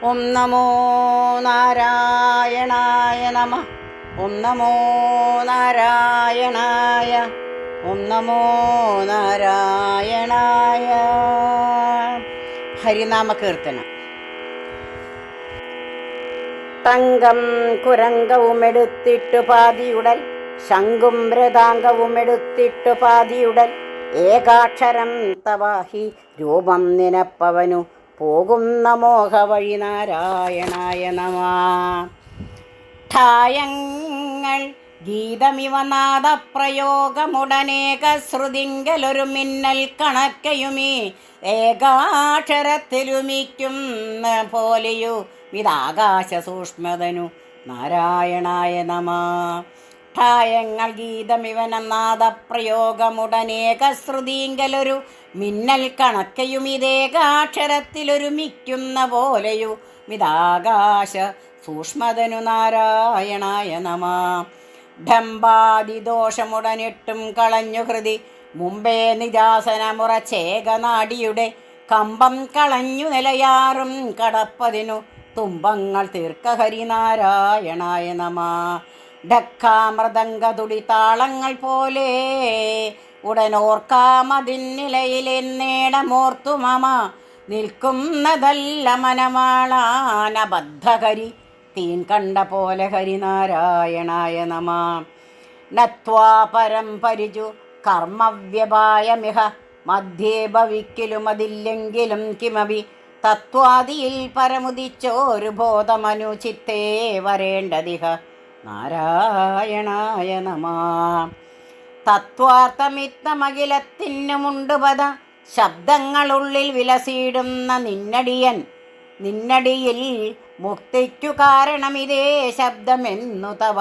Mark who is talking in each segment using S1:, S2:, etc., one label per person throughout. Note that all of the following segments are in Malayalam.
S1: ഓം നമോ നാരായണായ നമഃ. ഓം നമോ നാരായണായ. ഓം നമോ നാരായണായ. ഹരിനാമ കീർത്തനം. തങ്കം കുരങ്കവുമെടുത്തിട്ടു പാതിയുടൽ, ശംഖും മൃദാംഗവുമെടുത്തിട്ടു പാതിയുടൽ, ഏകാക്ഷരം തവാഹി രൂപം നിനപ്പവനു പോകുന്ന മോഹവഴി നാരായണായ നമഃ. ഠായങ്ങൾ ഗീതമിവ നാദപ്രയോഗമുടനേക ശ്രുതിങ്കലൊരു മിന്നൽ കണക്കയുമീ ഏകാക്ഷരത്തിലുമിക്കുന്ന പോലെയു വിതാകാശ സൂക്ഷ്മതനു നാരായണായ നമഃ. ഠായങ്ങൾ ഗീതമിവന നാദപ്രയോഗമുടനേക ശ്രുതിങ്കലൊരു മിന്നൽ കണക്കയും ഇതേകാക്ഷരത്തിലൊരുമിക്കുന്ന പോലെയു മിതാകാശ സൂക്ഷ്മതനു നാരായണായ നമഃ. ഡംബാദിദോഷമുടനിട്ടും കളഞ്ഞു ഹൃതി മുമ്പേ നിജാസനമുറച്ചേകനാടിയുടെ കമ്പം കളഞ്ഞു നിലയാറും കടപ്പതിനു തുമ്പങ്ങൾ തീർക്ക ഹരിനാരായണായ നമഃ. ഢക്കാമൃദംഗതുടി താളങ്ങൾ പോലെ ഉടനോർക്കാമതിന്നിലയിലെന്നേടമോർത്തു മമ നിൽക്കുന്നതല്ല മനമാളാനബദ്ധഹരി തീൻ കണ്ട പോലെ ഹരിനാരായണായ നമഃ. നത്വാ പരം പരിജു കർമ്മവ്യപായമിഹ മധ്യേ ഭവിക്കലുമതില്ലെങ്കിലും കിമപി തത്വാദിയിൽ പരമുദിച്ചോരു ബോധമനു ചിത്തേ വരേണ്ടതിഹ നാരായണായ നമഃ. തത്വാർത്ഥമിത്തമഖിലത്തിനുമുണ്ട് പദ ശബ്ദങ്ങളുള്ളിൽ വിലസിടുന്ന നിന്നടിയിൽ മുക്തിക്കു കാരണമിതേ ശബ്ദമെന്നു തവ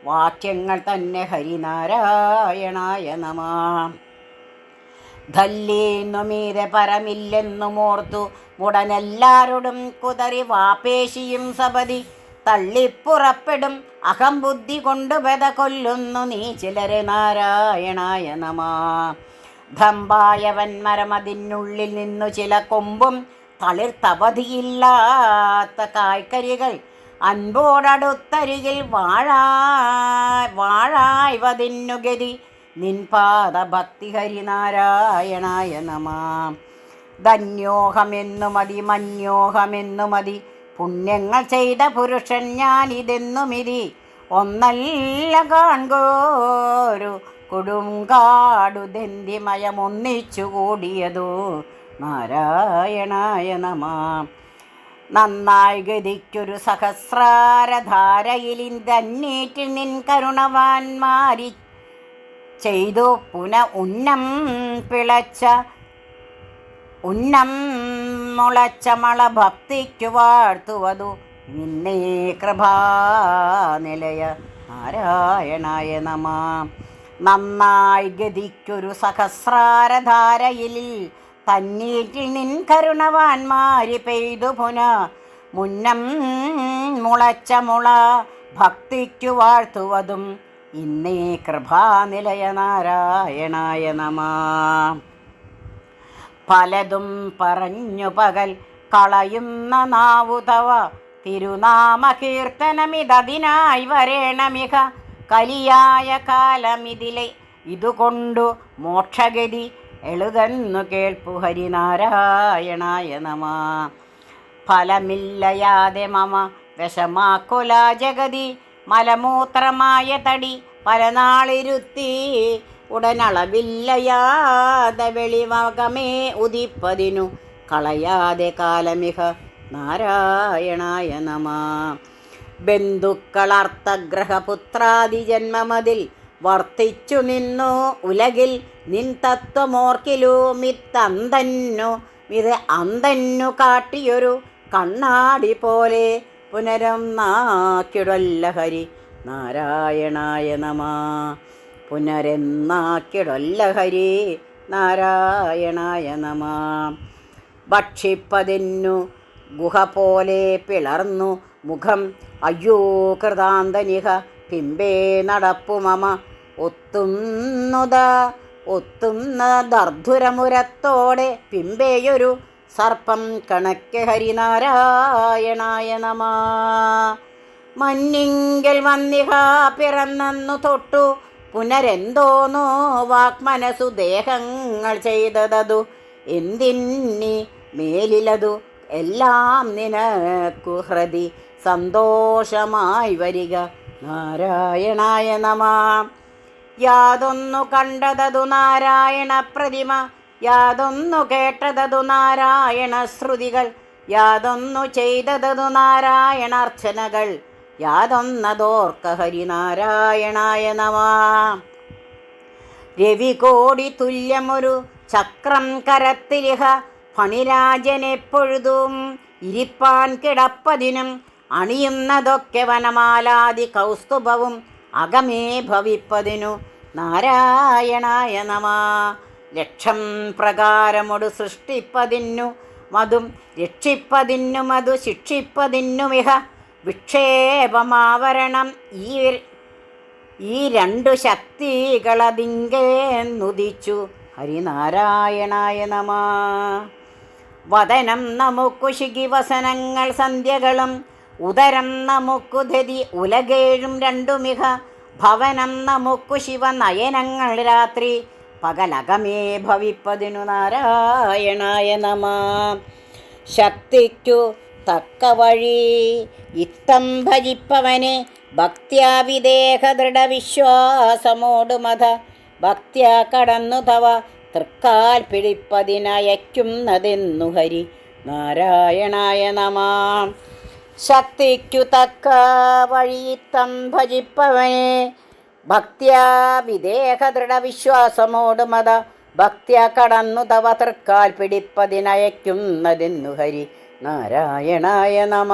S1: വാക്യങ്ങൾ തന്നെ ഹരിനാരായണായ നമഃ. ധല്യേന്നുമീതെ പരമില്ലെന്നുമോർത്തു ഉടനെല്ലാരോടും കുതറി വാപേശിയും സപതി തള്ളിപ്പുറപ്പെടും അഹംബുദ്ധി കൊണ്ടു ബത കൊല്ലുന്നു നീ ചിലരെ നാരായണായ നമഃ. ധമ്പായവൻ മരമതിനുള്ളിൽ നിന്നു ചില കൊമ്പും തളിർത്തവധിയില്ലാത്ത കായ്ക്കരികൾ അൻപോടടുത്തരികിൽ വാഴായ്വതിന്നു ഗതി നിൻപാദ ഭക്തി ഹരിനാരായണായ നമഃ. ധന്യോഹമെന്നു മതി മന്യോഹമെന്നു മതി പുണ്യങ്ങൾ ചെയ്ത പുരുഷൻ ഞാനിതെന്നുമിതി ഒന്നല്ല കാൺകോരു കൊടുങ്കാടുദന്തിമയമൊന്നിച്ചു കൂടിയതു നാരായണായ നമഃ. നന്നായി ഗതിക്കൊരു സഹസ്രാരധാരയിലിന്തന്നേറ്റിൽ നിൻ കരുണവാന്മാരി ചെയ്തു ഉന്നം മുളച്ച മള ഭക്തിക്കു വാഴ്ത്തുവതു നിന്നേ കൃപാനിലയ നാരായണായ നമഃ. നന്നായി ഗതിക്കൊരു സഹസ്രാരധാരയിൽ തന്നീറ്റിൽ നിൻ കരുണവാന്മാരി പെയ്തു മുന്നം മുളച്ച മുള ഭക്തിക്കു വാഴ്ത്തുവതും ഇന്നേ കൃപാനിലയ നാരായണായ നമഃ. പലതും പറഞ്ഞു പകൽ കളയുന്ന നാവു തവ തിരുനാമ കീർത്തനമിതതിനായി വരേണമിക കലിയായ കാലമിതിലെ ഇതുകൊണ്ടു മോക്ഷഗതി എളുതെന്നു കേൾപ്പു ഹരിനാരായണായ നമഃ. ഫലമില്ലയാതെ മമ വിഷമാക്കുല ജഗതി മലമൂത്രമായ തടി പല നാളിരുത്തി ഉടനളവില്ലയാതെ വെളിമകമേ ഉദിപ്പതിനു കളയാതെ കാലമിഹ നാരായണായ നമഃ. ബന്ധുക്കളർത്ഥഗ്രഹപുത്രാദി ജന്മമതിൽ വർത്തിച്ചു നിന്നു ഉലകിൽ നിൻ തത്വമോർക്കിലുമിത്തന്തന്നു ഇത് അന്തന്നു കാട്ടിയൊരു കണ്ണാടി പോലെ പുനരൊന്നാക്കിടൊല്ല ഹരി നാരായണായ നമഃ. പുനരെന്നാക്കിടൊല്ല ഹരി നാരായണായ നമഃ. ഭക്ഷിപ്പതിന്നു ഗുഹ പോലെ പിളർന്നു മുഖം അയ്യോ കൃതാന്തനിഹ പിമ്പേ നടപ്പു മമ ഒത്തുന്ന ദർധുരമുരത്തോടെ പിമ്പേയൊരു സർപ്പം കണക്കെ ഹരിനാരായണായ നമ. മഞ്ഞിങ്കൽ വന്നിഹ പിറന്നു തൊട്ടു പുനരെന്തോന്നോ വാക്മനസു ദേഹങ്ങൾ ചെയ്തതു എന്തിന്നി മേലിലതു എല്ലാം നിനക്കു ഹൃദി സന്തോഷമായി വരിക നാരായണായ നമ. യാതൊന്നു കണ്ടതതു നാരായണ പ്രതിമ, യാതൊന്നു കേട്ടതതു നാരായണ ശ്രുതികൾ, യാതൊന്നു ചെയ്തതതു നാരായണാർച്ചനകൾ, യാതൊന്നതോർക്ക ഹരിനാരായണായ നമ. രവികോടി തുല്യമൊരു ചക്രം കരത്തിലിഹ ഫണിരാജനെപ്പൊഴുതും ഇരിപ്പാൻ കിടപ്പതിനും അണിയുന്നതൊക്കെ വനമാലാദി കൗസ്തുഭവും അകമേ ഭവിപ്പതിനു നാരായണായ നമ. ലക്ഷം പ്രകാരമൊടു സൃഷ്ടിപ്പതിന്നു മതും രക്ഷിപ്പതിന്നു മതു ശിക്ഷിപ്പതിന്നുമിഹ വിക്ഷേപമാവരണം ഈ രണ്ടു ശക്തികളതിങ്കേ നുദിച്ചു ഹരിനാരായണായ നമ. വദനം നമുക്കു ശിഖിവസനങ്ങൾ സന്ധ്യകളും, ഉദരം നമുക്കു ധതി ഉലകേഴും രണ്ടുമിഹ, ഭവനം നമുക്കു ശിവനയനങ്ങൾ രാത്രി പകലകമേ ഭവിപ്പതിനു നാരായണായ നമ. ശക്തിക്കു തക്ക വഴി ഇത്തം ഭജിപ്പവനെ ഭക്ത്യാ വിദേഹ ദൃഢവിശ്വാസമോടു മത ഭക്ത്യാ കടന്നു തവ തൃക്കാൽ പിടിപ്പതിനയക്കുന്നതെന്നു ഹരി നാരായണായ നമ. ശക്തിക്കു തക്ക വഴിയിത്തം ഭജിപ്പവനെ ഭക്ത്യാ വിദേഹ ദൃഢവിശ്വാസമോടു മത ഭക്ത്യാ കടന്നു തവ തൃക്കാൽ പിടിപ്പതിനയക്കുന്നതെന്നു ഹരി നാരായണായ നമ.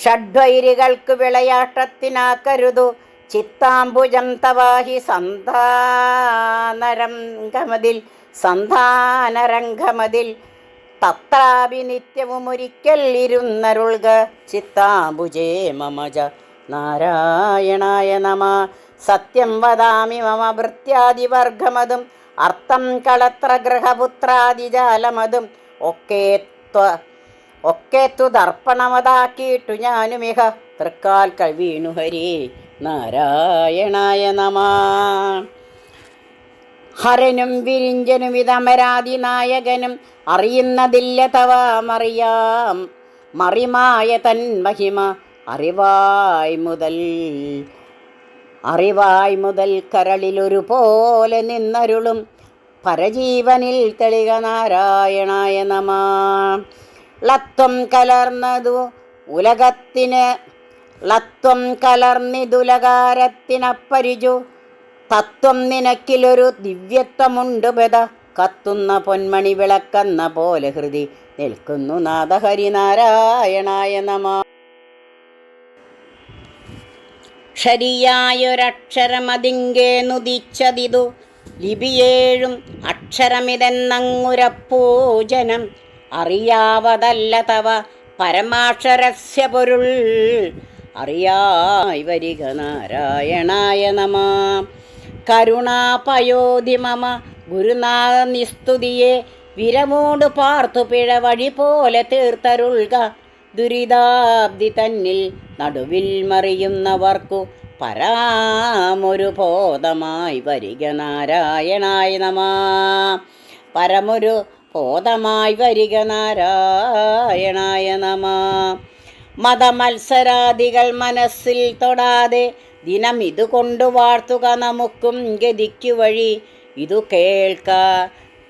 S1: ഷഡ്വൈരികൾക്ക് വിളയാട്ടത്തിനാക്കരുതു ചിത്താംബുജം തവാഹി സന്ധാനരംഗമതിൽ തത്രാപി നിത്യവും ഒരിക്കൽ ഇരുന്നരുൾക ചിത്താംബുജേ മമജ നാരായണായ നമ. സത്യം വദാമി മമ ഭൃത്യാദിവർഗമതും അർത്ഥം കളത്ര ഗൃഹപുത്രാദിജാലമതും ഒക്കെ തുതർപ്പണമതാക്കിയിട്ടു ഞാനുമിഹ തൃക്കാൽക്കൽ വീണു ഹരി നാരായണായ നമ. ഹരനും വിരിഞ്ചനും ഇതമരാതി നായകനും അറിയുന്നതില്ല തവ മറിമായ തൻ മഹിമ അറിവായി മുതൽ കരളിലൊരു പോലെ നിന്നരുളും പരജീവനിൽ തെളിക നാരായണായ നമ. ലത്വം കലർന്നിതുലകാരത്തിനപ്പരിചു തത്വം നിനക്കിലൊരു ദിവ്യത്വമുണ്ട് ബദ കത്തുന്ന പൊന്മണി വിളക്കെന്ന പോലെ ഹൃദി നിൽക്കുന്നു നാഥ ഹരിനാരായണായ നമ. ക്ഷരിയായൊരക്ഷരമതിങ്കേ നുദിച്ചതിതു ലിപിയേഴും അക്ഷരമിതെന്നങ്ങുരപ്പൂജനം അറിയാവതല്ല തവ പരമാക്ഷരസ്യ പൊരുൾ അറിയായി വരിക നാരായണായ നമ. കരുണാപയോധി മമ ഗുരുനാഥ നിസ്തുതിയെ വിരമോട് പാർത്തു പിഴ വഴി പോലെ തീർത്തരുൾക ദുരിതാബ്ദി തന്നിൽ നടുവിൽ മറിയുന്നവർക്കു പരമൊരു ബോധമായി വരിക നാരായണായ നമ. പരമൊരു ബോധമായി വരിക നാരായണായ നമ. മതമത്സരാദികൾ മനസ്സിൽ തൊടാതെ ദിനം ഇതുകൊണ്ടു വാഴ്ത്തുക നമുക്കും ഗതിക്കു വഴി ഇതു കേൾക്ക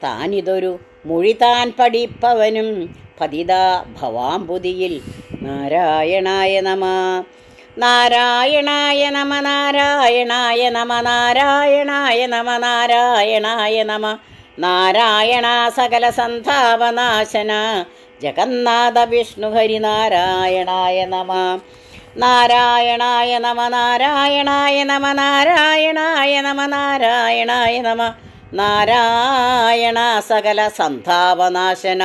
S1: താനിതൊരു മൊഴി താൻ പഠിപ്പവനും പതിതാ ഭവാംബുദിയിൽ നാരായണായ നമ. നാരായണായ നമ നാരായണായ നമ നാരായണായ നമ നാരായണായ നമ. നാരായണ സകല സന്താപനാശന ജഗന്നാഥ വിഷ്ണു ഹരി നാരായണായ നമ. നാരായണായ നമ നാരായണായ നമ നാരായണായ നമ നാരായണായ നമ. നാരായണ സകല സന്താപനാശന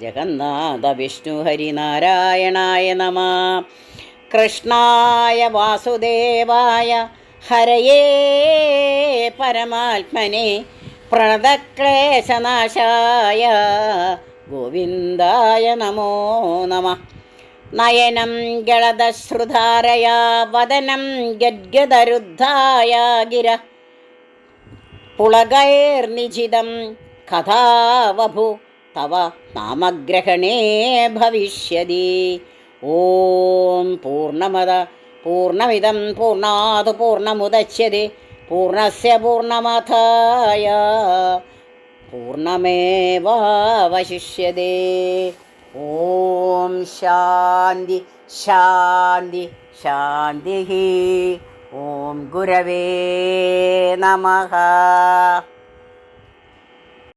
S1: ജഗന്നാഥ വിഷ്ണു ഹരി നാരായണായ നമ. കൃഷ്ണായ വാസുദേവായ ഹരയേ പരമാത്മനെ പ്രണതക്ലേശനാശായ ഗോവിന്ദായ നമോ നമഃ. നയനം ഗളദശ്രുധാരയാ വദനം ഗദ്ഗദരുദ്ധായ ഗിര പുളകൈർനിചിതം കഥാവഭു തവ നാമഗ്രഹണേ ഭവിഷ്യതി. ഓം പൂർണ്ണമിദം പൂർണ്ണാത് പൂർണ്ണമുദച്യത്തെ പൂർണ്ണസ്യ പൂർണ്ണമഥായ പൂർണ്ണമേവാവശിഷ്യത്തെ. ഓം ശാന്തി ശാന്തി ശാന്തി. ഓം ഗുരവേ നമഃ.